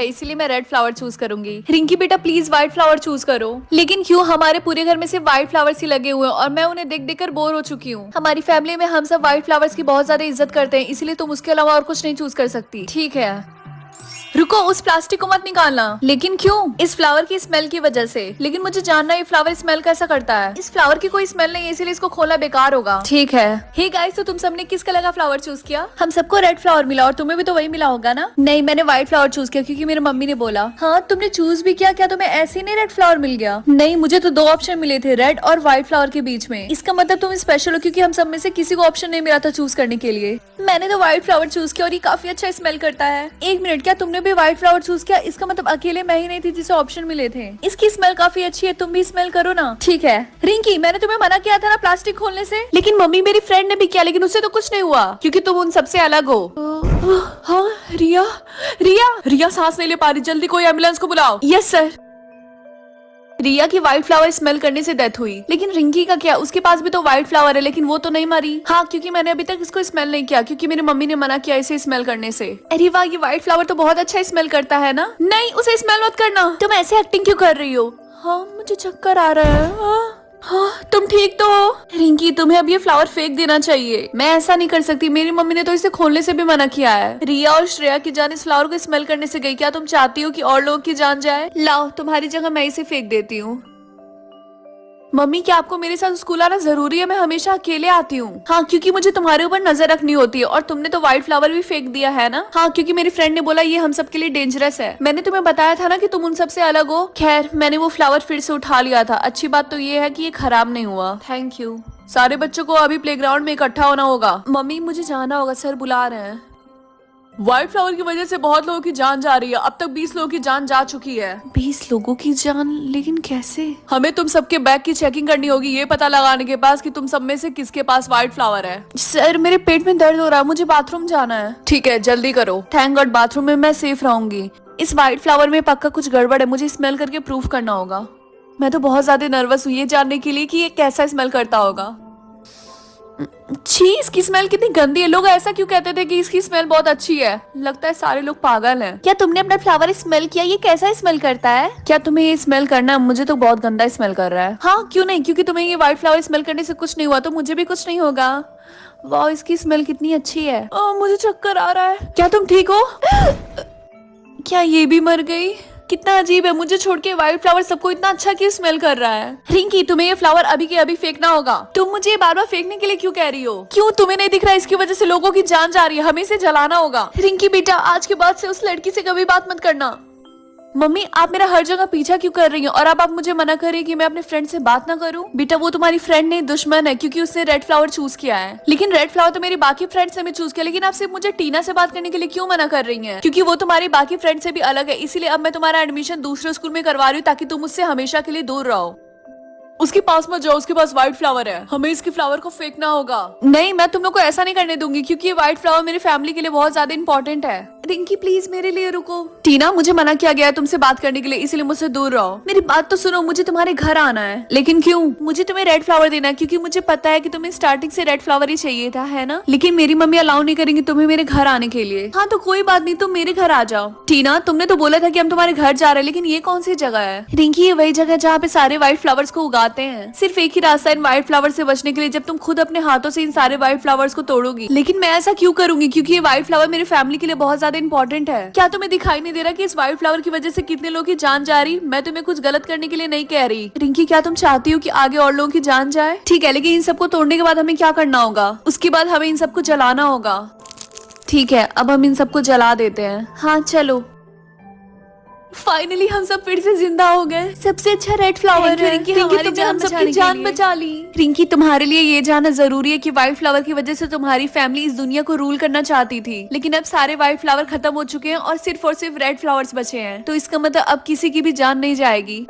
इसीलिए मैं red flower choose करूंगी। रिंकी बेटा प्लीज व्हाइट फ्लावर चूज करो। लेकिन क्यों? हमारे पूरे घर में सिर्फ व्हाइट फ्लावर्स ही लगे हुए हैं और मैं उन्हें देख देख कर बोर हो चुकी हूँ। हमारी फैमिली में हम सब व्हाइट फ्लावर्स की बहुत ज्यादा इज्जत करते हैं, इसलिए तुम उसके अलावा और कुछ नहीं चूज कर सकती। ठीक है। रुको, उस प्लास्टिक को मत निकालना। लेकिन क्यों? इस फ्लावर की स्मेल की वजह से। लेकिन मुझे जानना है ये फ्लावर स्मेल कैसा करता है। इस फ्लावर की कोई स्मेल नहीं है, इसीलिए इसको खोलना बेकार होगा। ठीक है। हे गाइस, तो तुम सबने किस कलर का फ्लावर चूज किया? हम सबको रेड फ्लावर मिला और तुम्हें भी तो वही मिला होगा ना? नहीं, मैंने व्हाइट फ्लावर चूज किया क्योंकि मेरी मम्मी ने बोला। हाँ, तुमने चूज भी किया? क्या तुम्हें ऐसे ही नहीं रेड फ्लावर मिल गया? नहीं, मुझे तो 2 ऑप्शन मिले थे, रेड और व्हाइट फ्लावर के बीच में। इसका मतलब तुम स्पेशल हो क्योंकि हम सब में से किसी को ऑप्शन नहीं मिला था चूज करने के लिए। मैंने तो व्हाइट फ्लावर चूज किया और ये काफी अच्छा स्मेल करता है। 1 मिनट, क्या तुमने भी व्हाइट फ्लावर चूज किया? इसका मतलब अकेले मैं ही नहीं थी जिसे ऑप्शन मिले थे। इसकी स्मेल काफी अच्छी है, तुम भी स्मेल करो ना। ठीक है। रिंकी, मैंने तुम्हें मना किया था ना प्लास्टिक खोलने से। लेकिन मम्मी, मेरी फ्रेंड ने भी किया, लेकिन उससे तो कुछ नहीं हुआ क्योंकि तुम उन सबसे अलग हो। हाँ, रिया रिया रिया सांस नहीं ले पा रही, जल्दी कोई एम्बुलेंस को बुलाओ। Yes sir. रिया की व्हाइट फ्लावर स्मेल करने से डेथ हुई, लेकिन रिंकी का क्या? उसके पास भी तो व्हाइट फ्लावर है, लेकिन वो तो नहीं मरी। हाँ, क्योंकि मैंने अभी तक इसको स्मेल नहीं किया क्योंकि मेरी मम्मी ने मना किया इसे स्मेल करने से। अरे वाह, ये व्हाइट फ्लावर तो बहुत अच्छा स्मेल करता है ना? नहीं, उसे स्मेल मत करना। तुम ऐसे एक्टिंग क्यों कर रही हो? हाँ, मुझे चक्कर आ रहा है। हाँ, तुम ठीक तो हो? रिंकी, तुम्हें अब ये फ्लावर फेंक देना चाहिए। मैं ऐसा नहीं कर सकती, मेरी मम्मी ने तो इसे खोलने से भी मना किया है। रिया और श्रेया की जान इस फ्लावर को स्मेल करने से गई। क्या तुम चाहती हो कि और लोगों की जान जाए? लाओ, तुम्हारी जगह मैं इसे फेंक देती हूँ। मम्मी, क्या आपको मेरे साथ स्कूल आना जरूरी है? मैं हमेशा अकेले आती हूँ। हाँ, क्योंकि मुझे तुम्हारे ऊपर नजर रखनी होती है और तुमने तो व्हाइट फ्लावर भी फेंक दिया है ना? हाँ, क्योंकि मेरी फ्रेंड ने बोला ये हम सब के लिए डेंजरस है। मैंने तुम्हें बताया था ना कि तुम उन सब से अलग हो। खैर, मैंने वो फ्लावर फिर से उठा लिया था। अच्छी बात तो ये है कि ये खराब नहीं हुआ। Thank you. सारे बच्चों को अभी प्लेग्राउंड में इकट्ठा होना होगा। मम्मी, मुझे जाना होगा, सर बुला रहे हैं। व्हाइट फ्लावर की वजह से बहुत लोगों की जान जा रही है। अब तक 20 लोगों की जान जा चुकी है। 20 लोगों की जान? लेकिन कैसे? हमें तुम सबके बैग की चेकिंग करनी होगी ये पता लगाने के पास कि तुम सब में से किसके पास व्हाइट फ्लावर है। सर, मेरे पेट में दर्द हो रहा है, मुझे बाथरूम जाना है। ठीक है, जल्दी करो। थैंक गॉड बाथरूम में मैं सेफ रहूंगी। इस व्हाइट फ्लावर में पक्का कुछ गड़बड़ है, मुझे स्मेल करके प्रूफ करना होगा। मैं तो बहुत ज्यादा नर्वस हुई ये जानने के लिए कि ये कैसा स्मेल करता होगा। छी, इसकी स्मेल कितनी गंदी है। लोग ऐसा क्यों कहते थे कि इसकी स्मेल बहुत अच्छी है? लगता है सारे लोग पागल हैं। क्या तुमने अपना फ्लावर स्मेल किया? ये कैसा स्मेल करता है? क्या तुम्हें ये स्मेल करना है? मुझे तो बहुत गंदा स्मेल कर रहा है। हाँ, क्यों नहीं, क्योंकि तुम्हें ये व्हाइट फ्लावर स्मेल करने से कुछ नहीं हुआ तो मुझे भी कुछ नहीं होगा। वाह, इसकी स्मेल कितनी अच्छी है। मुझे चक्कर आ रहा है। क्या तुम ठीक हो? क्या ये भी मर गई? कितना अजीब है, मुझे छोड़ के व्हाइट फ्लावर सबको इतना अच्छा क्यों स्मेल कर रहा है? रिंकी, तुम्हें ये फ्लावर अभी के अभी फेंकना होगा। तुम मुझे बार बार फेंकने के लिए क्यों कह रही हो? क्यों, तुम्हें नहीं दिख रहा? इसकी वजह से लोगों की जान जा रही है, हमें इसे जलाना होगा। रिंकी बेटा, आज के बाद से उस लड़की से कभी बात मत करना। मम्मी, आप मेरा हर जगह पीछा क्यों कर रही हैं? और अब आप मुझे मना कर रही हैं कि मैं अपने फ्रेंड से बात ना करूं? बेटा, वो तुम्हारी फ्रेंड नहीं, दुश्मन है क्योंकि उसने रेड फ्लावर चूज किया है। लेकिन रेड फ्लावर तो मेरी बाकी फ्रेंड से भी चूज किया, लेकिन आप सिर्फ मुझे टीना से बात करने के लिए क्यों मना कर रही हैं? क्योंकि वो तुम्हारी बाकी फ्रेंड से भी अलग है, इसीलिए अब मैं तुम्हारा एडमिशन दूसरे स्कूल में करवा रही हूँ ताकि तुम उससे हमेशा के लिए दूर रहो। उसके पास मत जाओ, उसके पास व्हाइट फ्लावर है, हमें इसके फ्लावर को फेंकना होगा। नहीं, मैं तुम लोग को ऐसा नहीं करने दूंगी क्योंकि ये व्हाइट फ्लावर मेरी फैमिली के लिए बहुत ज्यादा इंपॉर्टेंट है। रिंकी प्लीज मेरे लिए रुको। टीना, मुझे मना किया गया है तुमसे बात करने के लिए, इसलिए मुझसे दूर रहो। मेरी बात तो सुनो, मुझे तुम्हारे घर आना है। लेकिन क्यों? मुझे तुम्हें रेड फ्लावर देना है क्योंकि मुझे पता है कि तुम्हें स्टार्टिंग से रेड फ्लावर ही चाहिए था, है ना? लेकिन मेरी मम्मी अलाउ नहीं करेंगी तुम्हें मेरे घर आने के लिए। हाँ, तो कोई बात नहीं, तुम मेरे घर आ जाओ। टीना, तुमने तो बोला था कि हम तुम्हारे घर जा रहे हैं, लेकिन ये कौन सी जगह है? रिंकी, ये वही जगह जहाँ पे सारे व्हाइट फ्लावर्स को उगाते हैं। सिर्फ एक ही रास्ता इन व्हाइट फ्लावर से बचने के लिए, जब तुम खुद अपने हाथों से इन सारे व्हाइट फ्लावर्स को तोड़ोगी। लेकिन मैं ऐसा क्यों करूंगी? क्योंकि ये व्हाइट फ्लावर मेरी फैमिली के लिए बहुत ज्यादा इंपॉर्टेंट है। क्या तुम्हें दिखाई नहीं दे रहा कि इस व्हाइट फ्लावर की वजह से कितने लोगों की जान जा रही? मैं तुम्हें कुछ गलत करने के लिए नहीं कह रही। रिंकी, क्या तुम चाहती हो कि आगे और लोगों की जान जाए? ठीक है, लेकिन इन सबको तोड़ने के बाद हमें क्या करना होगा? उसके बाद हमें इन सबको जलाना होगा। ठीक है, अब हम इन सबको जला देते हैं। हाँ, चलो। फाइनली हम सब फिर से जिंदा हो गए। सबसे अच्छा रेड फ्लावर है। रिंकी, तुमने हम सबकी जान बचा ली। रिंकी, तुम्हारे लिए ये जानना जरूरी है कि व्हाइट फ्लावर की वजह से तुम्हारी फैमिली इस दुनिया को रूल करना चाहती थी, लेकिन अब सारे व्हाइट फ्लावर खत्म हो चुके हैं और सिर्फ रेड फ्लावर्स बचे हैं। तो इसका मतलब अब किसी की भी जान नहीं जाएगी।